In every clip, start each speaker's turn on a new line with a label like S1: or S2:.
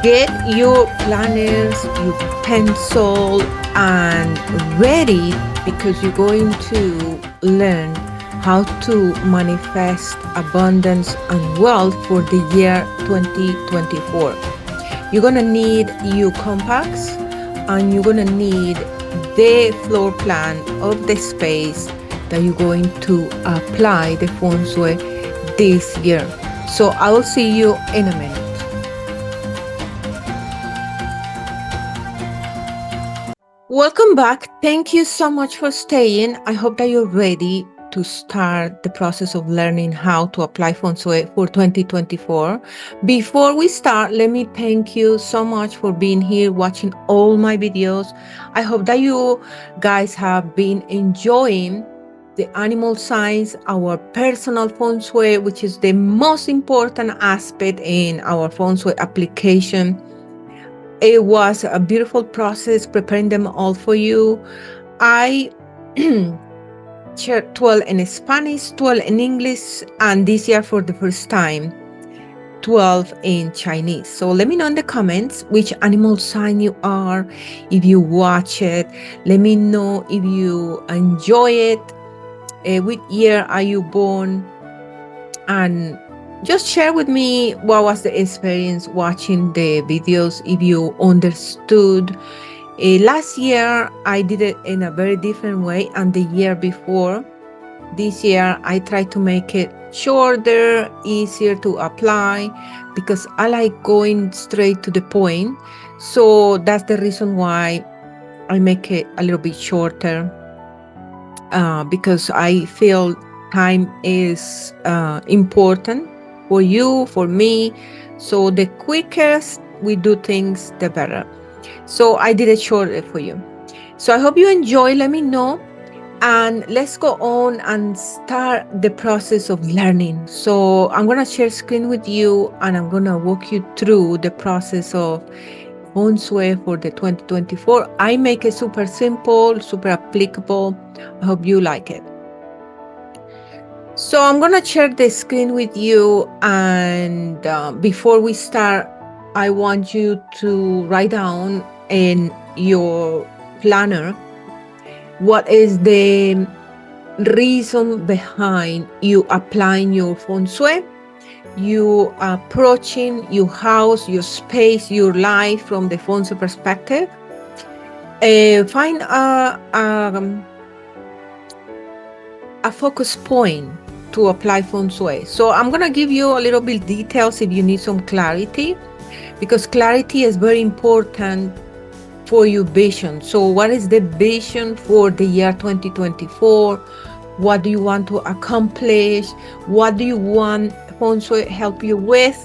S1: Get your planners, your pencil, and ready because you're going to learn how to manifest abundance and wealth for the year 2024. You're going to need your compass and you're going to need the floor plan of the space that you're going to apply the Feng Shui this year. So I will see you in a minute. Welcome back. Thank you so much for staying. I hope that you're ready to start the process of learning how to apply Feng Shui for 2024. Before we start, let me thank you so much for being here, watching all my videos. I hope that you guys have been enjoying the animal signs, our personal Feng Shui, which is the most important aspect in our Feng Shui application. It was a beautiful process preparing them all for you. I shared 12 in Spanish, 12 in English, and this year for the first time, 12 in Chinese. So let me know in the comments which animal sign you are, if you watch it. Let me know if you enjoy it. Which year are you born? And just share with me what was the experience watching the videos, if you understood. Last year, I did it in a very different way, and the year before. This year, I tried to make it shorter, easier to apply, because I like going straight to the point. So that's the reason why I make it a little bit shorter, because I feel time is important for you, for me. So the quickest we do things, the better. So I did it shorter for you. So I hope you enjoy. Let me know. And let's go on and start the process of learning. So I'm going to share screen with you and I'm going to walk you through the process of Feng Shui for the 2024. I make it super simple, super applicable. I hope you like it. So I'm going to share the screen with you, and before we start, I want you to write down in your planner what is the reason behind you applying your Feng Shui, you approaching your house, your space, your life from the Feng Shui perspective. Find a focus point to apply Feng Shui. So I'm going to give you a little bit details if you need some clarity, because clarity is very important for your vision. So what is the vision for the year 2024? What do you want to accomplish? What do you want Feng Shui help you with?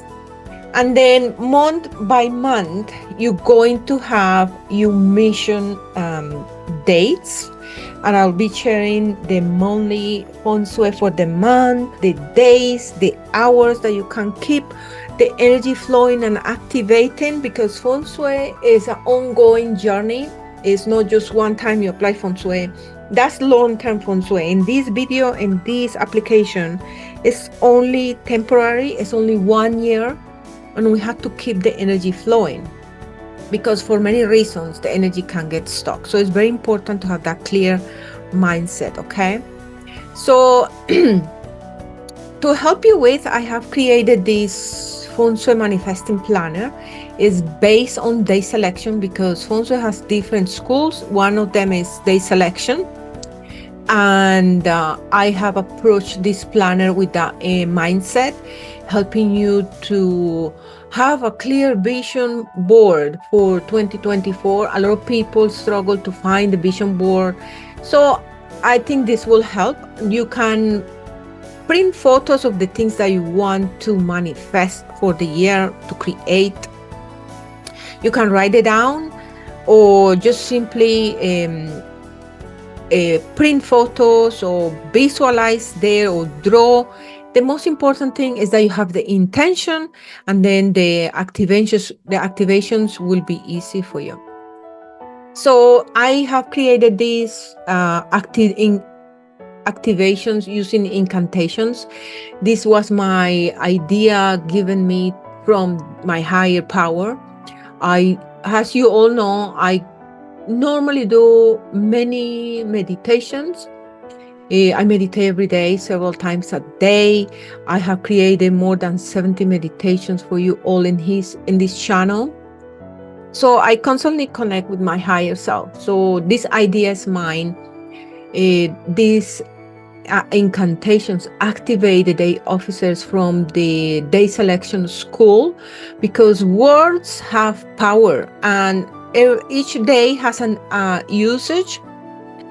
S1: And then month by month, you're going to have your mission dates. And I'll be sharing the monthly Feng Shui for the month, the days, the hours that you can keep the energy flowing and activating, because Feng Shui is an ongoing journey. It's not just one time you apply Feng Shui. That's long-term Feng Shui. In this video, in this application, it's only temporary. It's only 1 year, and we have to keep the energy flowing, because for many reasons, the energy can get stuck. So it's very important to have that clear mindset, okay? So to help you with, I have created this Feng Shui manifesting planner. It's based on day selection, because Feng Shui has different schools. One of them is day selection. And I have approached this planner with that mindset, helping you to have a clear vision board for 2024. A lot of people struggle to find the vision board. So I think this will help. You can print photos of the things that you want to manifest for the year, to create. You can write it down, or just simply print photos, or visualize there, or draw. The most important thing is that you have the intention, and then the activations will be easy for you. So I have created these activations using incantations. This was my idea given me from my higher power. As you all know, I normally do many meditations. I meditate every day, several times a day. I have created more than 70 meditations for you all in this channel. So I constantly connect with my higher self. So this idea is mine. These incantations activate the day officers from the day selection school, because words have power, and each day has an usage.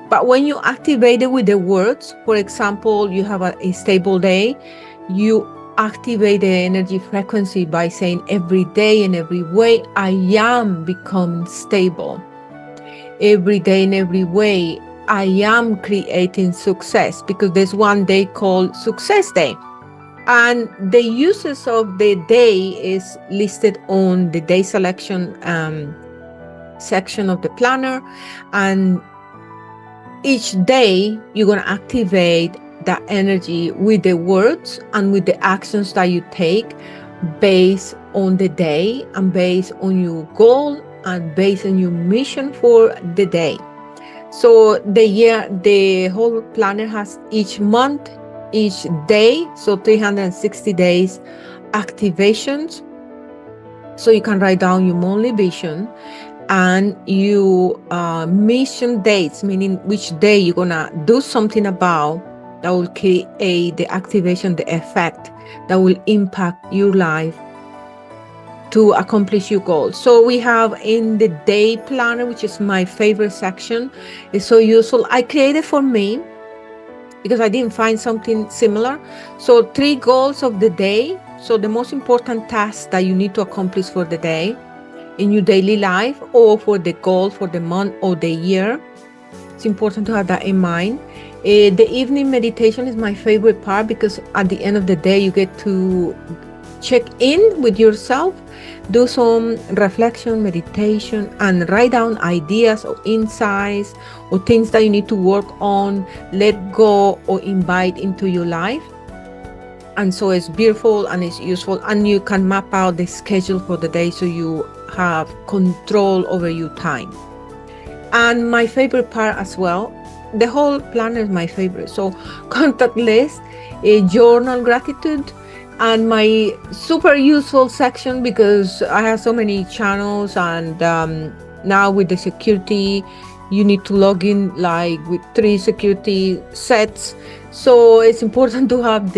S1: But when you activate it with the words, for example, you have a stable day, you activate the energy frequency by saying every day in every way, I am becoming stable. Every day in every way, I am creating success, because there's one day called Success Day. And the uses of the day is listed on the day selection section of the planner. And each day, you're going to activate that energy with the words and with the actions that you take based on the day and based on your goal and based on your mission for the day. So the whole planner has each month, each day, so 360 days activations. So you can write down your monthly vision and you mission dates, meaning which day you're gonna do something about that will create the activation, the effect that will impact your life to accomplish your goals. So we have in the day planner, which is my favorite section. It's so useful. I created for me because I didn't find something similar. So 3 goals of the day. So the most important tasks that you need to accomplish for the day in your daily life, or for the goal for the month or the year. It's important to have that in mind. The evening meditation is my favorite part, because at the end of the day, you get to check in with yourself, do some reflection, meditation, and write down ideas or insights or things that you need to work on, let go, or invite into your life. And so it's beautiful and it's useful, and you can map out the schedule for the day so you have control over your time. And my favorite part as well, the whole planner is my favorite. So contact list, a journal gratitude, and my super useful section, because I have so many channels, and now with the security, you need to log in like with 3 security sets. So it's important to have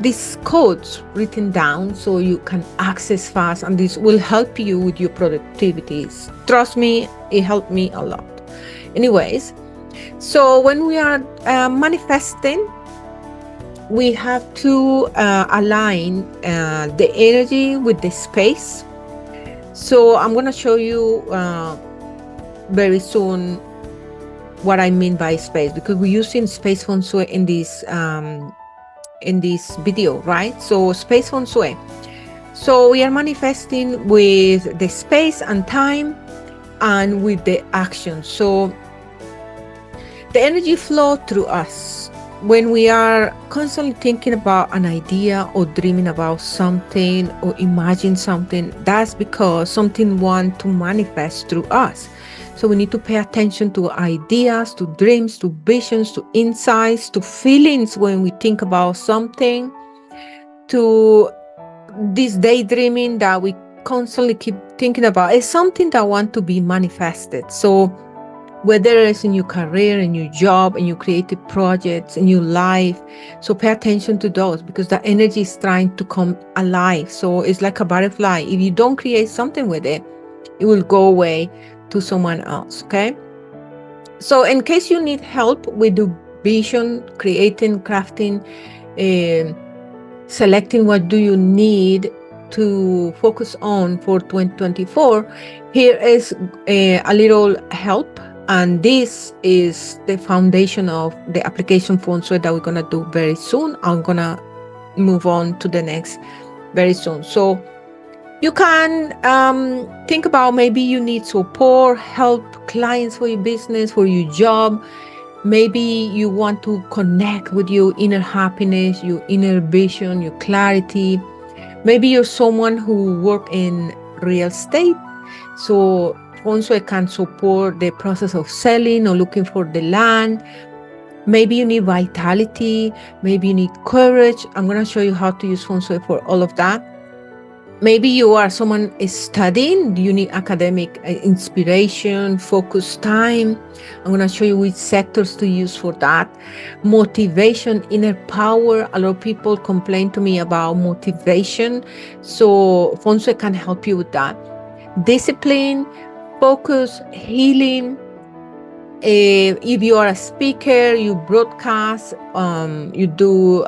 S1: these codes written down so you can access fast, and this will help you with your productivity. Trust me, it helped me a lot. Anyways, so when we are manifesting, we have to align the energy with the space. So I'm going to show you very soon what I mean by space, because we're using space Feng Shui in this video, right? So space Feng Shui. So we are manifesting with the space and time and with the action. So the energy flow through us. When we are constantly thinking about an idea or dreaming about something or imagine something, that's because something wants to manifest through us. So we need to pay attention to ideas, to dreams, to visions, to insights, to feelings when we think about something, to this daydreaming that we constantly keep thinking about. It's something that wants to be manifested. So whether it's in your career, in your job, in your creative projects, in your life, so pay attention to those, because the energy is trying to come alive. So it's like a butterfly. If you don't create something with it, it will go away to someone else. Okay, so in case you need help with the vision, creating, crafting, selecting what do you need to focus on for 2024, here is a little help. And this is the foundation of the application Feng Shui that we're going to do very soon. I'm going to move on to the next very soon. So you can think about, maybe you need support, help clients for your business, for your job. Maybe you want to connect with your inner happiness, your inner vision, your clarity. Maybe you're someone who work in real estate. So Feng Shui can support the process of selling or looking for the land. Maybe you need vitality. Maybe you need courage. I'm going to show you how to use Feng Shui for all of that. Maybe you are someone is studying. You need academic inspiration, focus time. I'm going to show you which sectors to use for that. Motivation, inner power. A lot of people complain to me about motivation. So Feng Shui can help you with that. Discipline, focus, healing. If you are a speaker, you broadcast, you do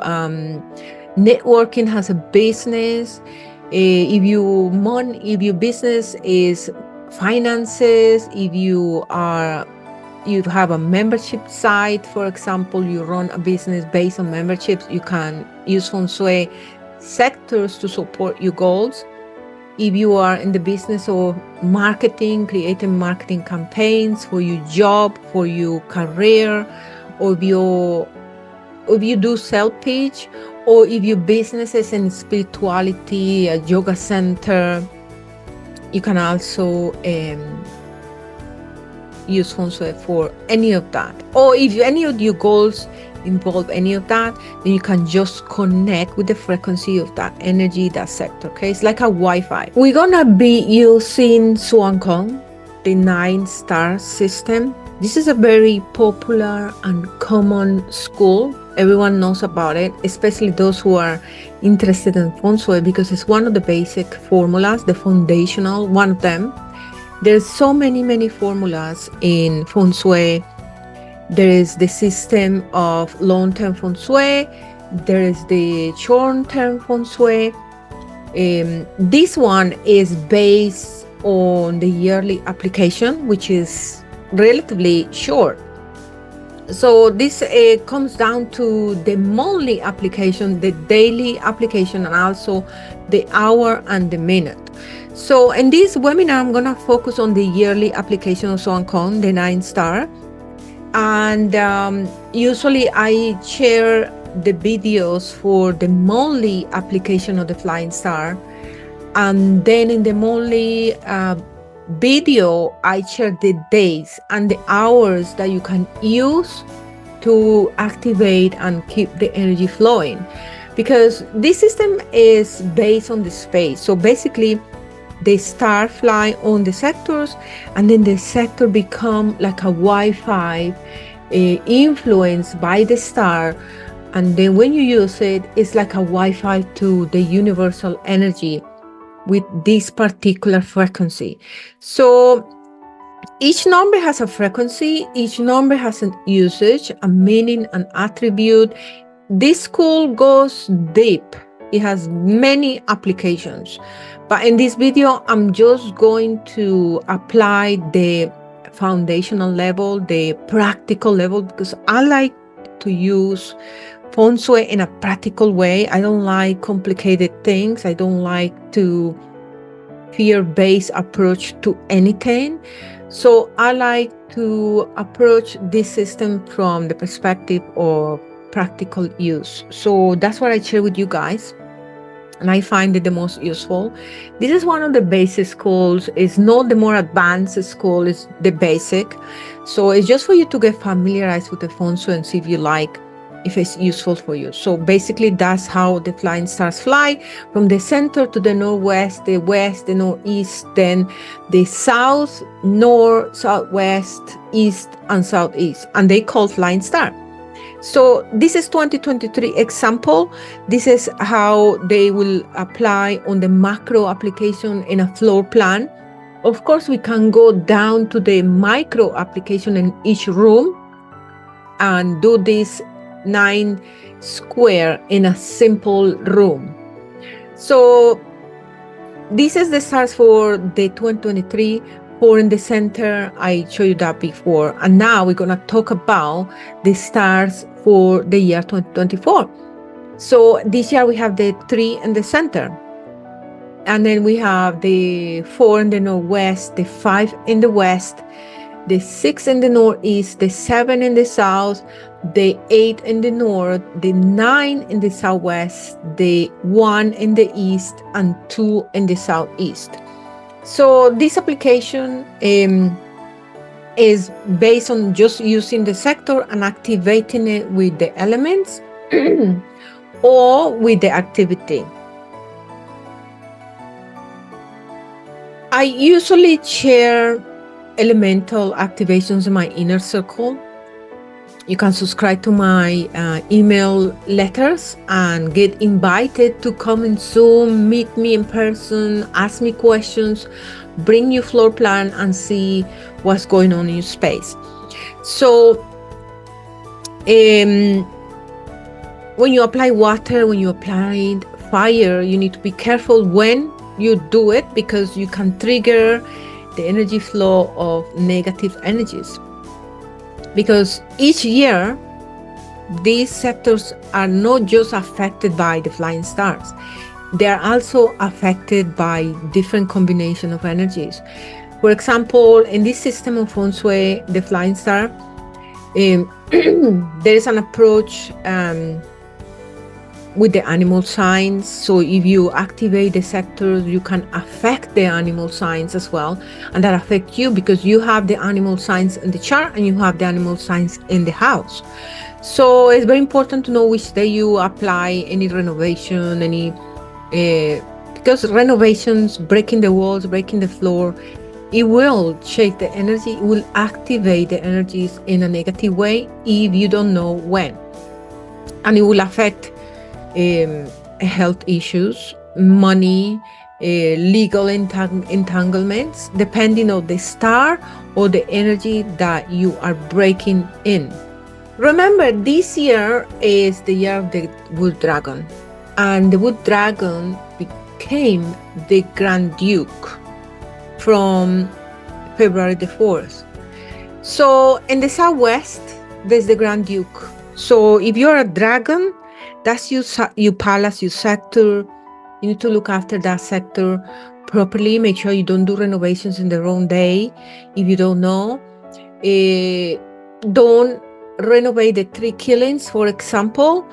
S1: networking as a business. If your business is finances, if you have a membership site, for example, you run a business based on memberships, you can use Feng Shui sectors to support your goals. If you are in the business of marketing, creating marketing campaigns for your job, for your career, or if you do self-page, or if your business is in spirituality, a yoga center, you can also use Feng Shui for any of that. Or if any of your goals involve any of that, then you can just connect with the frequency of that energy, that sector. Okay, it's like a Wi-Fi. We're gonna be using Swan Kong, the 9-star system. This is a very popular and common school. Everyone knows about it, especially those who are interested in Feng Shui, because it's one of the basic formulas, the foundational one of them. There's so many formulas in Feng Shui. There is the system of long-term Feng Shui. There is the short-term Feng Shui. This one is based on the yearly application, which is relatively short. So this comes down to the monthly application, the daily application, and also the hour and the minute. So in this webinar, I'm going to focus on the yearly application of Swan Kong, the 9-star. And usually I share the videos for the monthly application of the Flying Star. And then in the monthly video, I share the days and the hours that you can use to activate and keep the energy flowing. Because this system is based on the space. So basically, the star fly on the sectors, and then the sector become like a Wi-Fi influenced by the star. And then when you use it, it's like a Wi-Fi to the universal energy with this particular frequency. So each number has a frequency, each number has an usage, a meaning, an attribute. This school goes deep. It has many applications. But in this video, I'm just going to apply the foundational level, the practical level, because I like to use Feng Shui in a practical way. I don't like complicated things. I don't like to fear-based approach to anything. So I like to approach this system from the perspective of practical use. So that's what I share with you guys, and I find it the most useful. This is one of the basic schools. It's not the more advanced school, it's the basic. So it's just for you to get familiarized with the Feng Shui and see if it's useful for you. So basically that's how the flying stars fly, from the center to the northwest, the west, the northeast, then the south, north, southwest, east, and southeast, and they call flying star. So this is 2023 example. This is how they will apply on the macro application in a floor plan. Of course, we can go down to the micro application in each room and do this 9 square in a simple room. So this is the stars for the 2023. 4 in the center, I showed you that before. And now we're going to talk about the stars for the year 2024. So this year we have the 3 in the center. And then we have the 4 in the northwest, the 5 in the west, the 6 in the northeast, the 7 in the south, the 8 in the north, the 9 in the southwest, the 1 in the east, and 2 in the southeast. So this application is based on just using the sector and activating it with the elements or with the activity. I usually share elemental activations in my inner circle. You can subscribe to my email letters and get invited to come in Zoom, meet me in person, ask me questions, bring your floor plan and see what's going on in your space. So when you apply water, when you apply fire, you need to be careful when you do it, because you can trigger the energy flow of negative energies. Because each year, these sectors are not just affected by the flying stars. They are also affected by different combination of energies. For example, in this system of Feng Shui, the flying star, there is an approach with the animal signs. So if you activate the sectors, you can affect the animal signs as well, and that affect you because you have the animal signs in the chart and you have the animal signs in the house. So it's very important to know which day you apply any renovation, because renovations, breaking the walls, breaking the floor, it will shake the energy, it will activate the energies in a negative way if you don't know when, and it will affect health issues, money, legal entanglements, depending on the star or the energy that you are breaking in. Remember, this year is the year of the Wood Dragon, and the Wood Dragon became the Grand Duke from February the 4th. So in the Southwest, there's the Grand Duke. So if you're a dragon, that's your palace, your sector. You need to look after that sector properly. Make sure you don't do renovations in the wrong day. If you don't know, don't renovate the 3 killings, for example.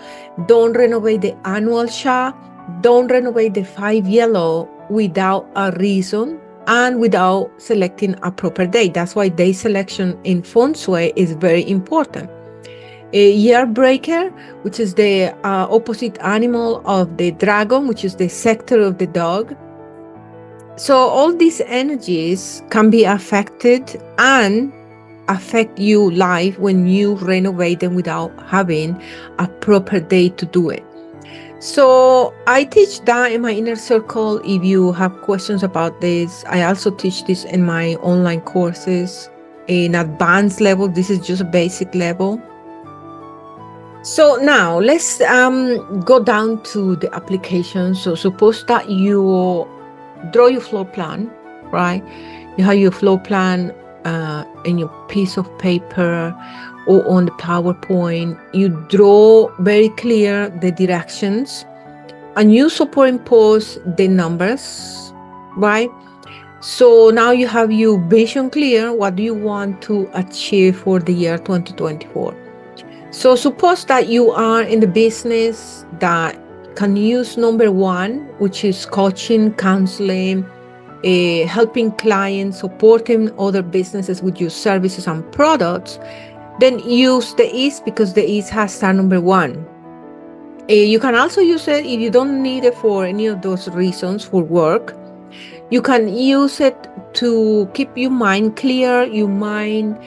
S1: Don't renovate the annual Sha. Don't renovate the 5 yellow without a reason and without selecting a proper day. That's why day selection in Feng Shui is very important. A year breaker, which is the opposite animal of the dragon, which is the sector of the dog. So all these energies can be affected and affect you live when you renovate them without having a proper day to do it. So I teach that in my inner circle. If you have questions about this, I also teach this in my online courses. In advanced level, this is just a basic level. So now let's go down to the application. So suppose that you draw your floor plan, right? You have your floor plan in your piece of paper or on the PowerPoint. You draw very clear the directions and you superimpose the numbers, right? So now you have your vision clear. What do you want to achieve for the year 2024? So suppose that you are in the business that can use number 1, which is coaching, counseling, helping clients, supporting other businesses with your services and products. Then use the East, because the East has star number 1. You can also use it if you don't need it for any of those reasons for work. You can use it to keep your mind clear, your mind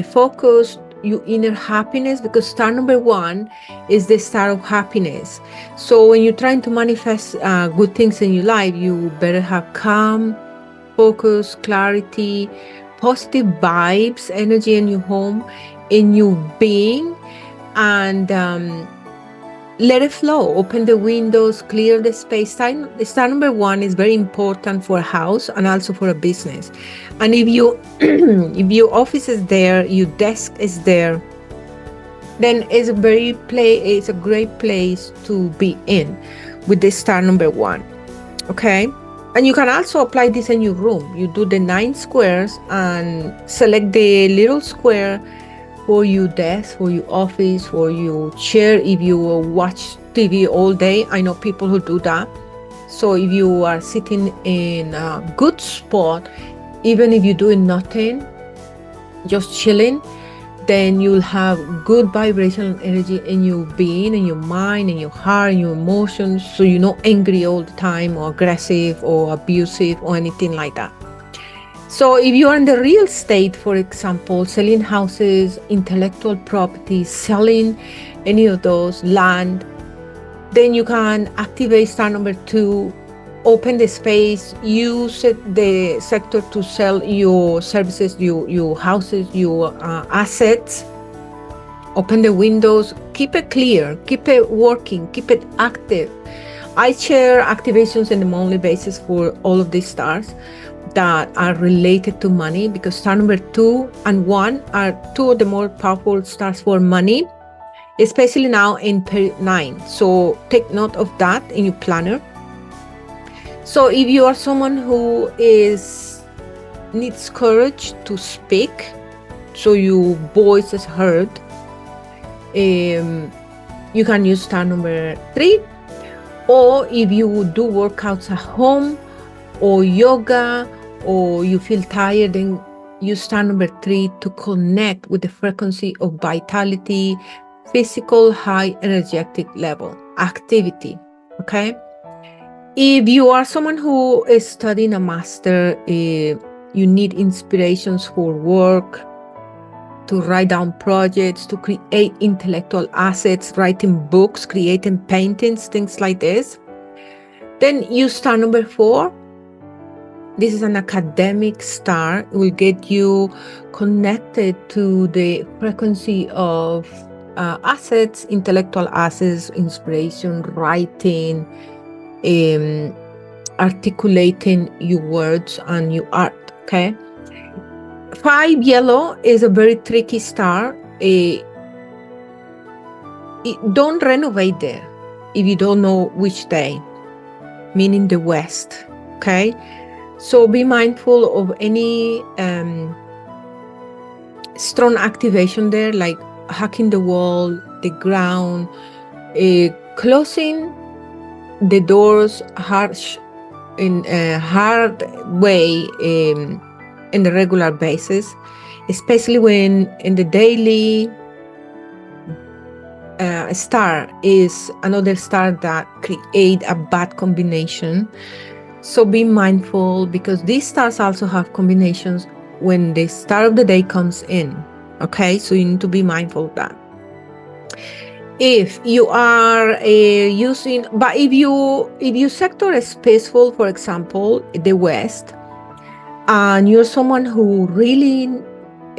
S1: focused, your inner happiness, because star number 1 is the star of happiness. So when you're trying to manifest good things in your life, you better have calm, focus, clarity, positive vibes, energy in your home, in your being, and let it flow. Open the windows, clear the space. Star number 1 is very important for a house and also for a business. And if you if your office is there, your desk is there, then it's a great place to be in with the star number 1. Okay. And you can also apply this in your room. You do the 9 squares and select the little square for your desk, for your office, for your chair. If you watch TV all day, I know people who do that. So if you are sitting in a good spot, even if you're doing nothing, just chilling, then you'll have good vibrational energy in your being, in your mind, in your heart, in your emotions. So you're not angry all the time or aggressive or abusive or anything like that. So if you are in the real estate, for example, selling houses, intellectual property, selling any of those land, then you can activate star number 2, open the space, use the sector to sell your services, your houses, your assets. Open the windows, keep it clear, keep it working, keep it active. I share activations on a monthly basis for all of these stars that are related to money, because star number 2 and 1 are 2 of the more powerful stars for money, especially now in period 9. So take note of that in your planner. So if you are someone who needs courage to speak, so your voice is heard, you can use star number 3. Or if you do workouts at home or yoga, or you feel tired, then use star number 3 to connect with the frequency of vitality, physical, high energetic level, activity. Okay. If you are someone who is studying a master, you need inspirations for work, to write down projects, to create intellectual assets, writing books, creating paintings, things like this, then use star number 4. This is an academic star. It will get you connected to the frequency of assets, intellectual assets, inspiration, writing, articulating your words and your art. Okay. 5 yellow is a very tricky star. Don't renovate there if you don't know which day, meaning the west. Okay. So be mindful of any strong activation there, like hacking the wall, the ground, closing the doors in a hard way in the regular basis, especially when in the daily star is another star that create a bad combination. So be mindful, because these stars also have combinations when the star of the day comes in. Okay, so you need to be mindful of that. If you are using, but if your sector is peaceful, for example, the west, and you're someone who really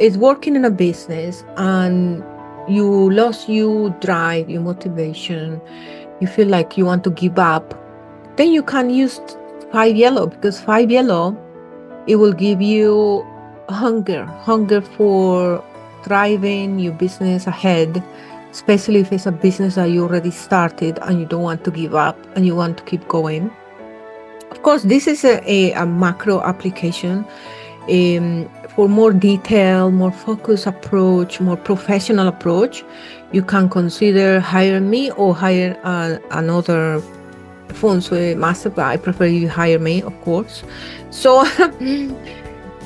S1: is working in a business and you lost your drive, your motivation, you feel like you want to give up, then you can use 5 yellow, because 5 yellow, it will give you hunger for driving your business ahead, especially if it's a business that you already started and you don't want to give up and you want to keep going. Of course, this is a macro application. For more detailed, more focused approach, more professional approach, you can consider hire me or hire another Feng Shui master, but I prefer you hire me, of course. So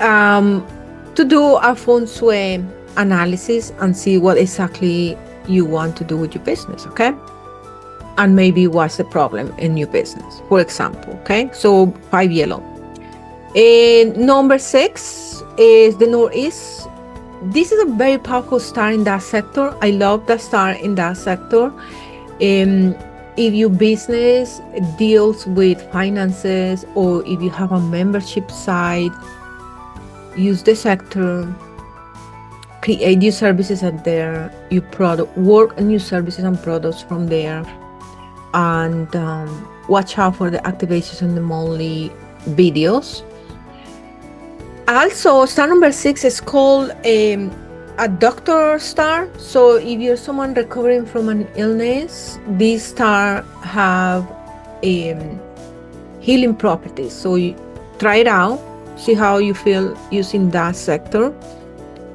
S1: to do a Feng Shui analysis and see what exactly you want to do with your business, okay? And maybe what's the problem in your business, for example, okay? So 5 yellow. And number 6 is the Northeast. This is a very powerful star in that sector. I love the star in that sector. If your business deals with finances, or if you have a membership site, use the sector, create new services out there, your product, work on new services and products from there, and watch out for the activations in the monthly videos. Also, star number 6 is called a doctor star. So if you're someone recovering from an illness, this star have healing healing properties. So you try it out, see how you feel using that sector,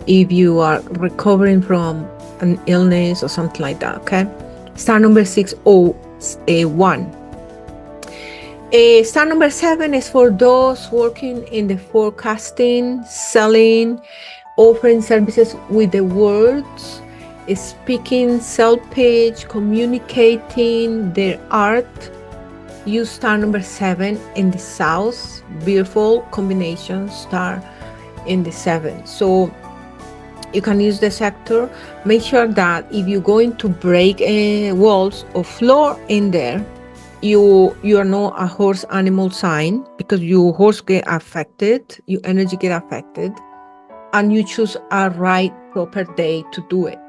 S1: if you are recovering from an illness or something like that, okay? Star number 601. Star number 7 is for those working in the forecasting, selling, offering services with the words, speaking, self-pitch, communicating their art. Use star number 7 in the south. Beautiful combination, star in the 7. So you can use the sector. Make sure that if you're going to break walls or floor in there, you are not a horse animal sign, because your horse get affected, your energy get affected, and you choose a right proper day to do it.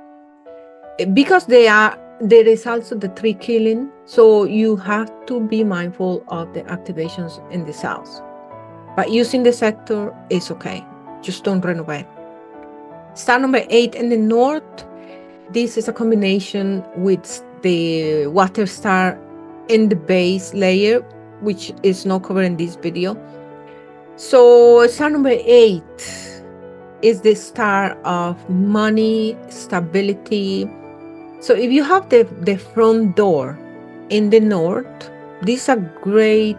S1: Because there is also the tree killing, so you have to be mindful of the activations in the south. But using the sector is okay. Just don't run away. Star number 8 in the north. This is a combination with the water star in the base layer, which is not covered in this video. So star number 8 is the star of money, stability. So if you have the front door in the north, this is a great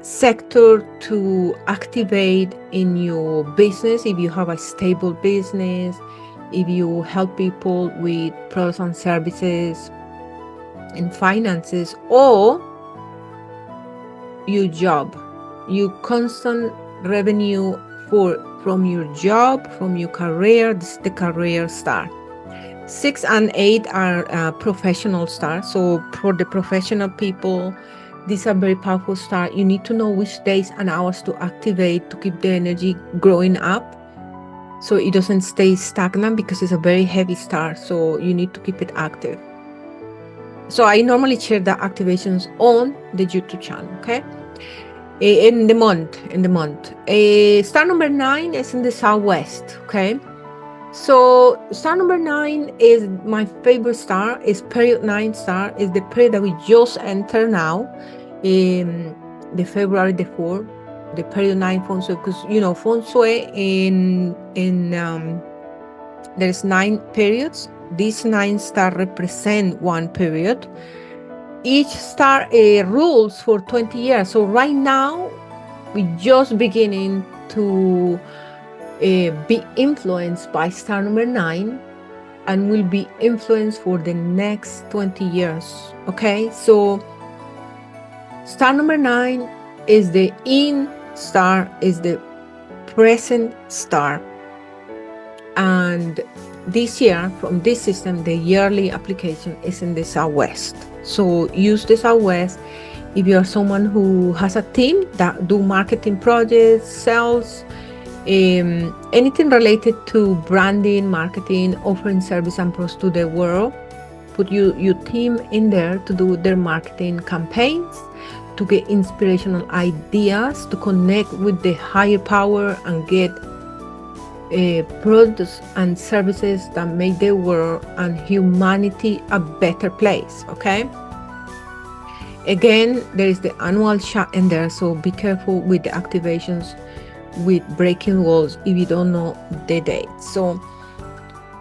S1: sector to activate in your business. If you have a stable business, if you help people with products and services and finances, or your job, your constant revenue from your job, from your career. This is the career star. 6 and 8 are professional stars. So for the professional people, these are very powerful stars. You need to know which days and hours to activate to keep the energy growing up, so it doesn't stay stagnant, because it's a very heavy star. So you need to keep it active. So I normally share the activations on the YouTube channel, okay? In the month. Star number 9 is in the southwest, okay? So star number 9 is my favorite star. It's period 9 star. Is the period that we just enter now, in the February the 4th, the period 9 Feng Shui, because Feng Shui there's 9 periods. These 9 stars represent one period. Each star rules for 20 years. So right now, we're just beginning to be influenced by star number 9, and will be influenced for the next 20 years. Okay, so star number 9 is the in star, is the present star. And this year, from this system, the yearly application is in the southwest. So use the southwest if you are someone who has a team that do marketing projects, sales, anything related to branding, marketing, offering service and products to the world. Put your team in there to do their marketing campaigns, to get inspirational ideas, to connect with the higher power and get products and services that make the world and humanity a better place. Okay, again, there is the annual shot in there, so be careful with the activations with breaking walls if you don't know the date. So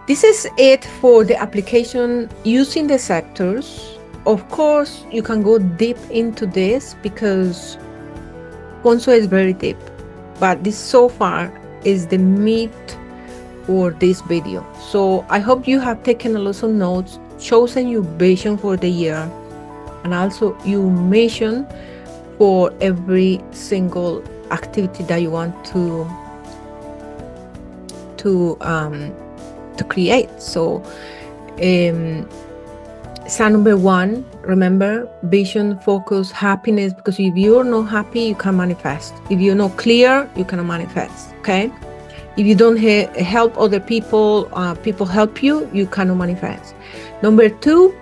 S1: this is it for the application using the sectors. Of course, you can go deep into this because Feng Shui is very deep, but this so far is the meat for this video. So I hope you have taken a lot of notes, chosen your vision for the year, and also your mission for every single activity that you want to create. So star number 1, remember, vision, focus, happiness, because if you're not happy, you can manifest. If you're not clear, you cannot manifest. Okay, if you don't help other people, people help you, you cannot manifest. Number 2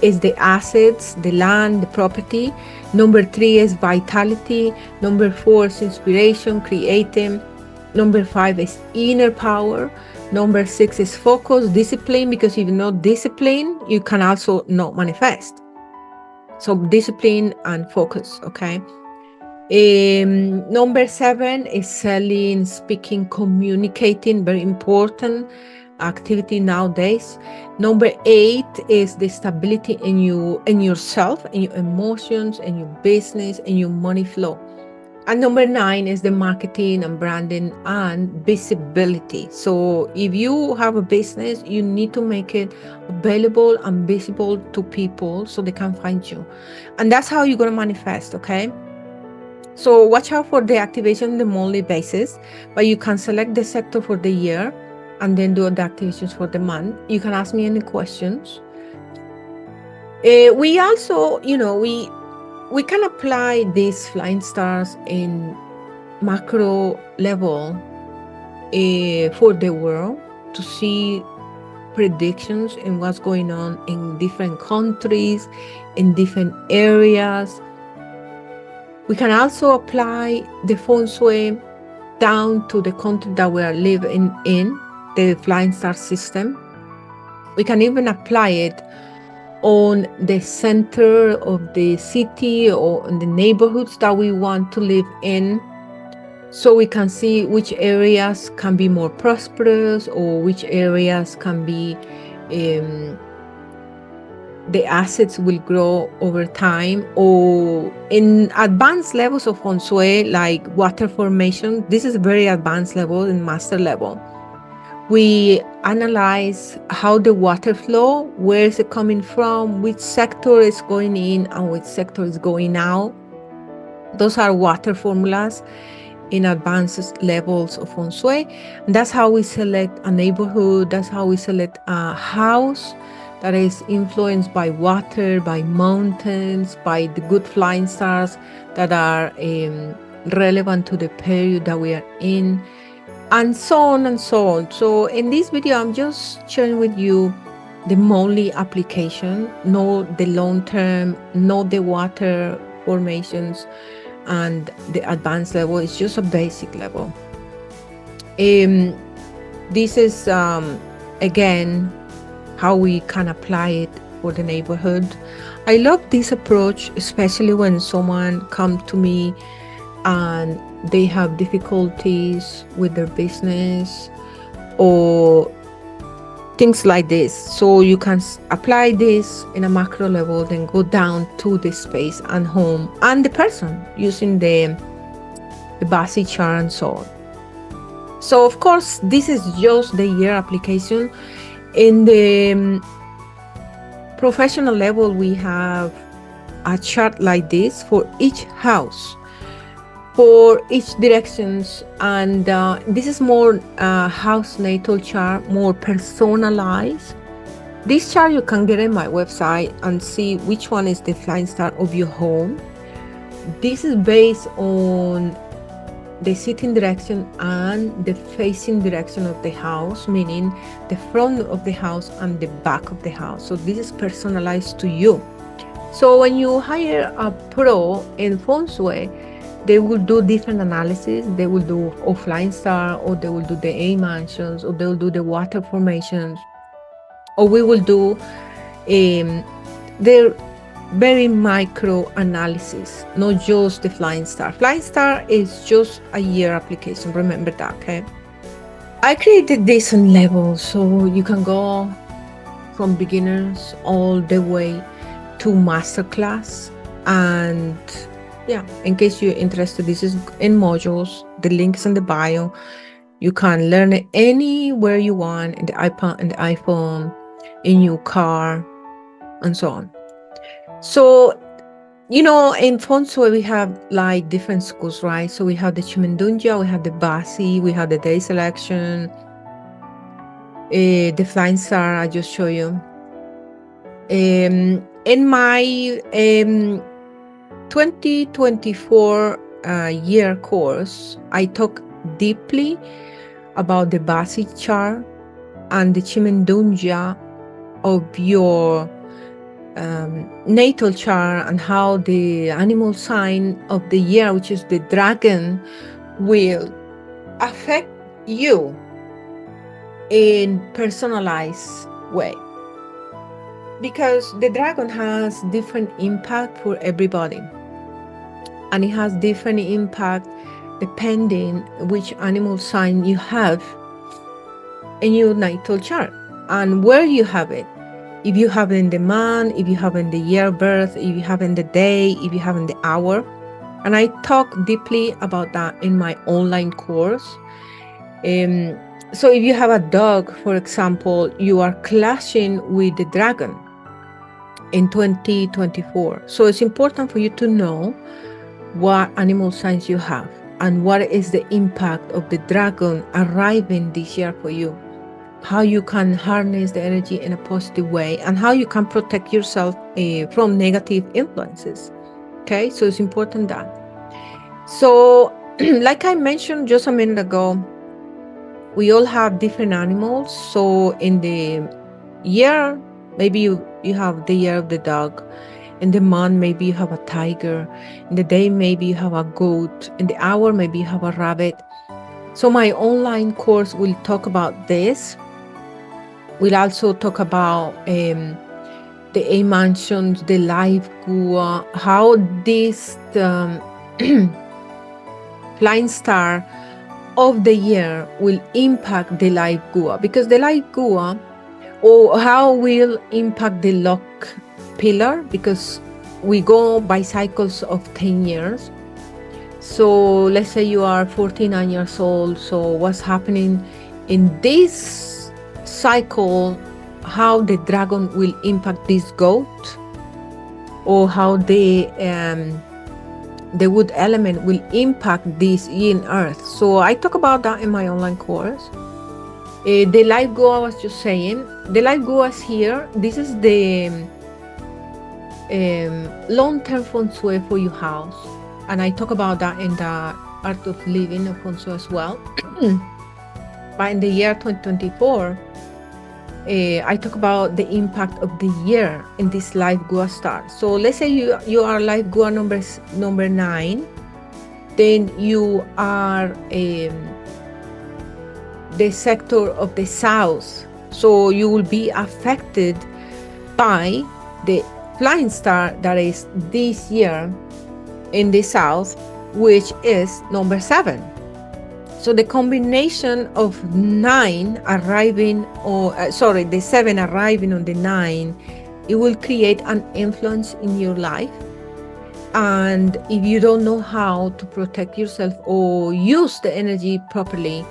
S1: is the assets, the land, the property. Number 3 is vitality. Number 4 is inspiration, creating. Number 5 is inner power. Number 6 is focus, discipline, because if you're not disciplined, you can also not manifest. So discipline and focus, okay? Number 7 is selling, speaking, communicating, very important activity nowadays. Number 8 is the stability in you, in yourself, in your emotions, in your business, in your money flow. And number 9 is the marketing and branding and visibility. So if you have a business, you need to make it available and visible to people so they can find you. And that's how you're going to manifest, okay? So watch out for the activation on the monthly basis, but you can select the sector for the year and then do the activations for the month. You can ask me any questions. We also, we can apply these flying stars in macro level for the world to see predictions in what's going on in different countries, in different areas. We can also apply the Feng Shui down to the country that we are living in, the flying star system. We can even apply it on the center of the city or in the neighborhoods that we want to live in. So we can see which areas can be more prosperous or which areas can be, the assets will grow over time, or in advanced levels of Feng Shui, like water formation. This is very advanced level and master level. We analyze how the water flow, where is it coming from, which sector is going in and which sector is going out. Those are water formulas in advanced levels of Feng Shui. And that's how we select a neighborhood. That's how we select a house that is influenced by water, by mountains, by the good flying stars that are relevant to the period that we are in, and so on and so on. So in this video, I'm just sharing with you the monthly application, not the long term, not the water formations, and the advanced level is just a basic level. This is again how we can apply it for the neighborhood. I love this approach, especially when someone comes to me and they have difficulties with their business or things like this. So you can apply this in a macro level, then go down to the space and home and the person using the basic chart and so on. So of course, this is just the year application. In the professional level, we have a chart like this for each house, for each directions, and this is more house natal chart, more personalized. This chart you can get in my website and see which one is the flying star of your home. This is based on the sitting direction and the facing direction of the house, meaning the front of the house and the back of the house. So this is personalized to you. So when you hire a pro in Feng Shui, they will do different analysis. They will do offline star, or they will do the A mansions, or they will do the water formations, or we will do their very micro analysis, not just the flying star. Flying star is just a year application. Remember that, okay? I created this on levels, so you can go from beginners all the way to masterclass. And yeah, in case you're interested, this is in modules. The link is in the bio. You can learn it anywhere you want, in the iPad, in the iPhone, in your car, and so on. So, in Feng Shui, we have like different schools, right? So we have the Chimendunja, we have the Basi, we have the day selection, the flying star I just showed you. In my 2024 year course, I talk deeply about the Basi chart and the Chimendunja of your natal chart, and how the animal sign of the year, which is the dragon, will affect you in personalized way. Because the dragon has different impact for everybody, and it has different impact depending which animal sign you have in your natal chart and where you have it. If you have it in the month, if you have it in the year of birth, if you have it in the day, if you have it in the hour. And I talk deeply about that in my online course. So if you have a dog, for example, you are clashing with the dragon in 2024. So it's important for you to know what animal signs you have and what is the impact of the dragon arriving this year for you, how you can harness the energy in a positive way, and how you can protect yourself from negative influences. Okay, so it's important that. So, like I mentioned just a minute ago, we all have different animals. So, in the year, maybe you have the year of the dog. In the month, maybe you have a tiger. In the day, maybe you have a goat. In the hour, maybe you have a rabbit. So, my online course will talk about this. We'll also talk about the A mansions, the life gua, how this flying star of the year will impact the life gua, because the life gua, or how will impact the luck pillar, because we go by cycles of 10 years. So let's say you are 49 years old. So what's happening in this cycle, how the dragon will impact this goat, or how the wood element will impact this yin earth. So I talk about that in my online course. The life goa, I was just saying, the life goa is here. This is the long-term Feng Shui for your house. And I talk about that in the Art of Living of Feng Shui as well. But in the year 2024, I talk about the impact of the year in this life gua star. So let's say you are life gua number 9, then you are the sector of the south. So you will be affected by the flying star that is this year in the south, which is number 7. So the combination of 9 arriving, or the 7 arriving on the 9, it will create an influence in your life. And if you don't know how to protect yourself or use the energy properly,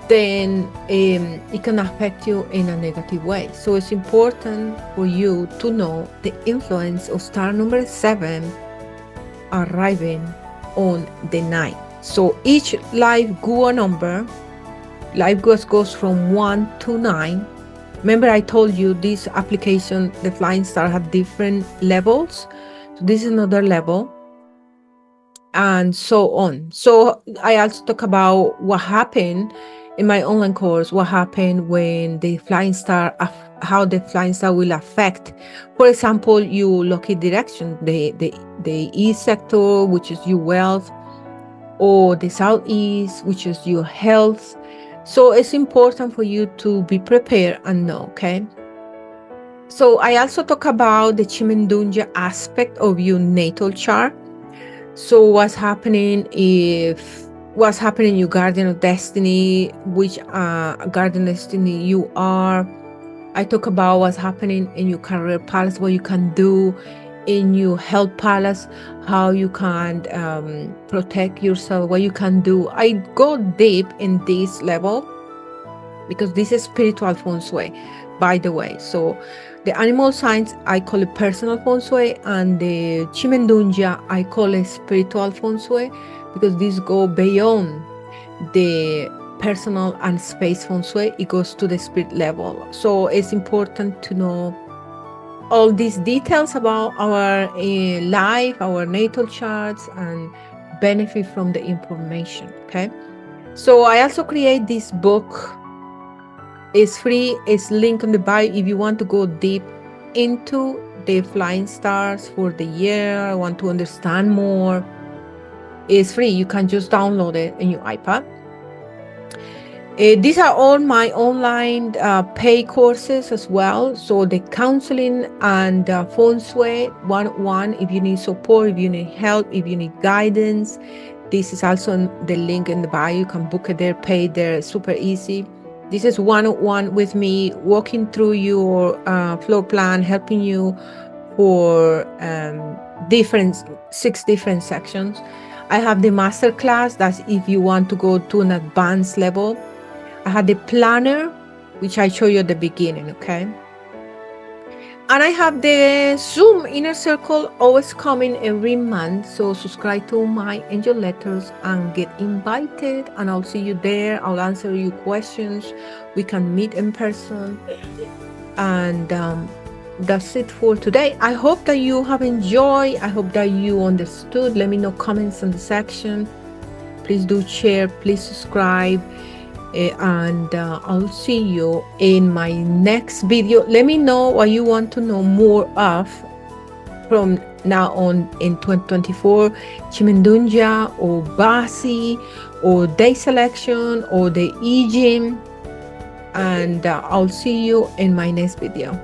S1: then it can affect you in a negative way. So it's important for you to know the influence of star number 7 arriving on the 9. So each life gua number, life gua goes from 1 to 9. Remember I told you this application, the flying star, have different levels. So this is another level, and so on. So I also talk about what happened in my online course, what happened when the flying star, how the flying star will affect, for example, your lucky direction, the east sector, which is your wealth, or the southeast, which is your health. So it's important for you to be prepared and know, okay? So I also talk about the Chimendunja aspect of your natal chart. So what's happening in your Guardian of Destiny, which Guardian of Destiny you are. I talk about what's happening in your career palace, what you can do in your health palace, how you can protect yourself, what you can do. I go deep in this level because this is spiritual Feng Shui, by the way. So the animal signs, I call it personal Feng Shui, and the Chimendunja, I call it spiritual Feng Shui, because this go beyond the personal and space Feng Shui. It goes to the spirit level. So it's important to know all these details about our life, our natal charts, and benefit from the information, okay? So I also create this book. It's free. It's linked in the bio if you want to go deep into the flying stars for the year, want to understand more. It's free. You can just download it in your iPad. These are all my online pay courses as well. So the counseling and Feng Shui 101, if you need support, if you need help, if you need guidance, this is also the link in the bio. You can book it there, pay it there, super easy. This is 101 with me, walking through your floor plan, helping you for six different sections. I have the master class, that's if you want to go to an advanced level. I had the planner, which I show you at the beginning, okay? And I have the Zoom inner circle always coming every month. So subscribe to my angel letters and get invited. And I'll see you there. I'll answer your questions. We can meet in person. And that's it for today. I hope that you have enjoyed. I hope that you understood. Let me know comments in the section. Please do share. Please subscribe. And I'll see you in my next video. Let me know what you want to know more of from now on in 2024, Chimendunja or Basi or day selection or the E-Gym. And I'll see you in my next video.